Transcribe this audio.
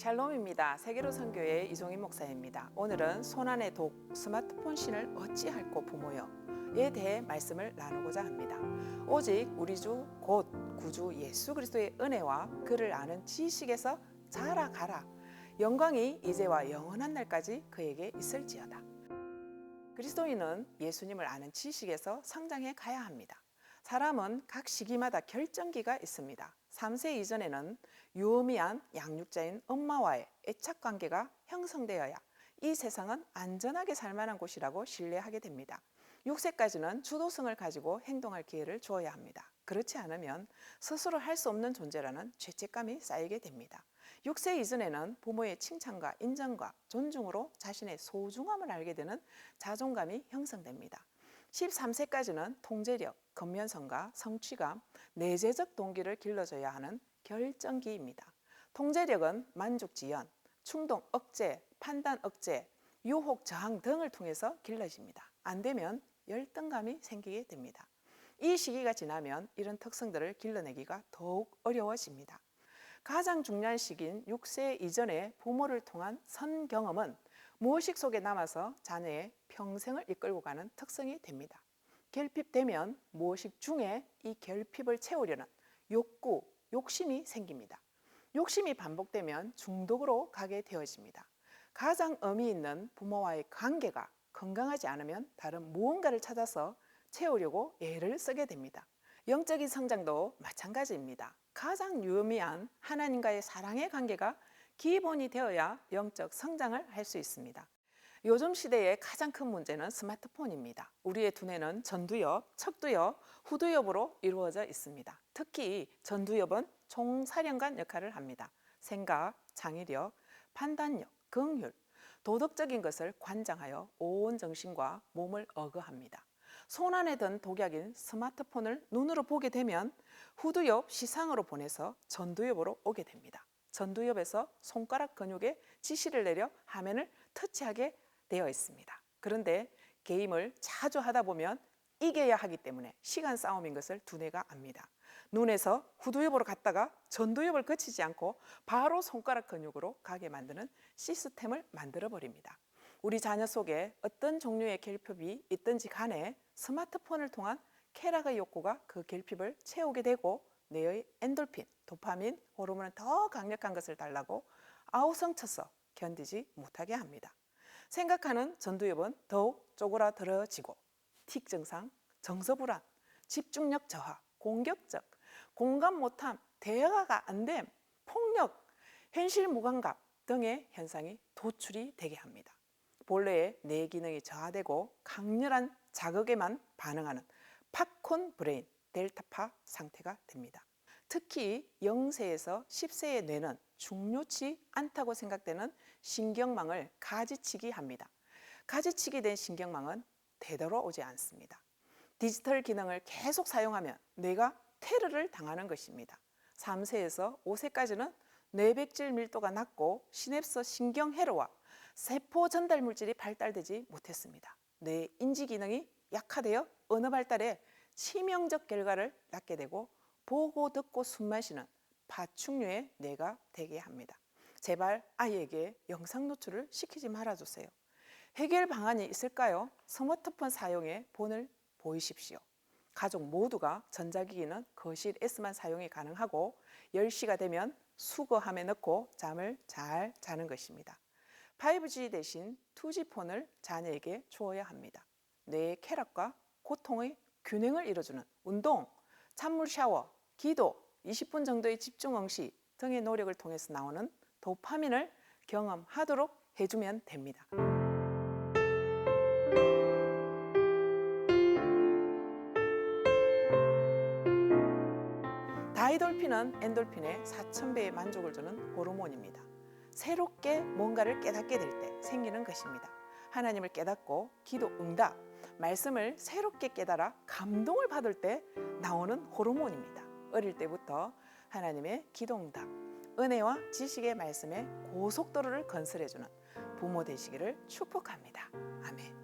샬롬입니다. 세계로 선교의 이종인 목사입니다. 오늘은 손안의 독, 스마트폰 신을 어찌할꼬 부모여에 대해 말씀을 나누고자 합니다. 오직 우리 주 곧 구주 예수 그리스도의 은혜와 그를 아는 지식에서 자라가라. 영광이 이제와 영원한 날까지 그에게 있을지어다. 그리스도인은 예수님을 아는 지식에서 성장해 가야 합니다. 사람은 각 시기마다 결정기가 있습니다. 3세 이전에는 유의미한 양육자인 엄마와의 애착관계가 형성되어야 이 세상은 안전하게 살만한 곳이라고 신뢰하게 됩니다. 6세까지는 주도성을 가지고 행동할 기회를 주어야 합니다. 그렇지 않으면 스스로 할 수 없는 존재라는 죄책감이 쌓이게 됩니다. 6세 이전에는 부모의 칭찬과 인정과 존중으로 자신의 소중함을 알게 되는 자존감이 형성됩니다. 13세까지는 통제력, 근면성과 성취감, 내재적 동기를 길러줘야 하는 결정기입니다. 통제력은 만족 지연, 충동 억제, 판단 억제, 유혹 저항 등을 통해서 길러집니다. 안 되면 열등감이 생기게 됩니다. 이 시기가 지나면 이런 특성들을 길러내기가 더욱 어려워집니다. 가장 중요한 시기인 6세 이전의 부모를 통한 선 경험은 무의식 속에 남아서 자녀의 평생을 이끌고 가는 특성이 됩니다. 결핍되면 무의식 중에 이 결핍을 채우려는 욕구, 욕심이 생깁니다. 욕심이 반복되면 중독으로 가게 되어집니다. 가장 의미 있는 부모와의 관계가 건강하지 않으면 다른 무언가를 찾아서 채우려고 애를 쓰게 됩니다. 영적인 성장도 마찬가지입니다. 가장 유의미한 하나님과의 사랑의 관계가 기본이 되어야 영적 성장을 할 수 있습니다. 요즘 시대의 가장 큰 문제는 스마트폰입니다. 우리의 두뇌는 전두엽, 척두엽, 후두엽으로 이루어져 있습니다. 특히 전두엽은 총사령관 역할을 합니다. 생각, 창의력, 판단력, 긍휼, 도덕적인 것을 관장하여 온 정신과 몸을 어거합니다. 손안에 든 독약인 스마트폰을 눈으로 보게 되면 후두엽 시상으로 보내서 전두엽으로 오게 됩니다. 전두엽에서 손가락 근육에 지시를 내려 화면을 터치하게 되어 있습니다. 그런데 게임을 자주 하다 보면 이겨야 하기 때문에 시간 싸움인 것을 두뇌가 압니다. 눈에서 후두엽으로 갔다가 전두엽을 거치지 않고 바로 손가락 근육으로 가게 만드는 시스템을 만들어 버립니다. 우리 자녀 속에 어떤 종류의 결핍이 있든지 간에 스마트폰을 통한 쾌락의 욕구가 그 결핍을 채우게 되고 뇌의 엔돌핀, 도파민, 호르몬은 더 강력한 것을 달라고 아우성쳐서 견디지 못하게 합니다. 생각하는 전두엽은 더욱 쪼그라들어지고 틱 증상, 정서불안, 집중력 저하, 공격적, 공감 못함, 대화가 안 됨, 폭력, 현실 무감각 등의 현상이 도출이 되게 합니다. 본래의 뇌 기능이 저하되고 강렬한 자극에만 반응하는 팝콘 브레인, 델타파 상태가 됩니다. 특히 0세에서 10세의 뇌는 중요치 않다고 생각되는 신경망을 가지치기 합니다. 가지치기 된 신경망은 되돌아오지 않습니다. 디지털 기능을 계속 사용하면 뇌가 테러를 당하는 것입니다. 3세에서 5세까지는 뇌백질 밀도가 낮고 시냅스 신경회로와 세포 전달 물질이 발달되지 못했습니다. 뇌 인지 기능이 약화되어 언어 발달에 치명적 결과를 낳게 되고 보고 듣고 숨마시는 파충류의 뇌가 되게 합니다. 제발 아이에게 영상 노출을 시키지 말아주세요. 해결 방안이 있을까요? 스마트폰 사용에 본을 보이십시오. 가족 모두가 전자기기는 거실에서만 사용이 가능하고 10시가 되면 수거함에 넣고 잠을 잘 자는 것입니다. 5G 대신 2G 폰을 자녀에게 주어야 합니다. 뇌의 쾌락과 고통의 균형을 이뤄주는 운동, 찬물 샤워, 기도, 20분 정도의 집중 응시 등의 노력을 통해서 나오는 도파민을 경험하도록 해주면 됩니다. 다이돌핀은 엔돌핀에 4000배의 만족을 주는 호르몬입니다. 새롭게 뭔가를 깨닫게 될 때 생기는 것입니다. 하나님을 깨닫고 기도 응답, 말씀을 새롭게 깨달아 감동을 받을 때 나오는 호르몬입니다. 어릴 때부터 하나님의 기도 응답, 은혜와 지식의 말씀에 고속도로를 건설해주는 부모 되시기를 축복합니다. 아멘.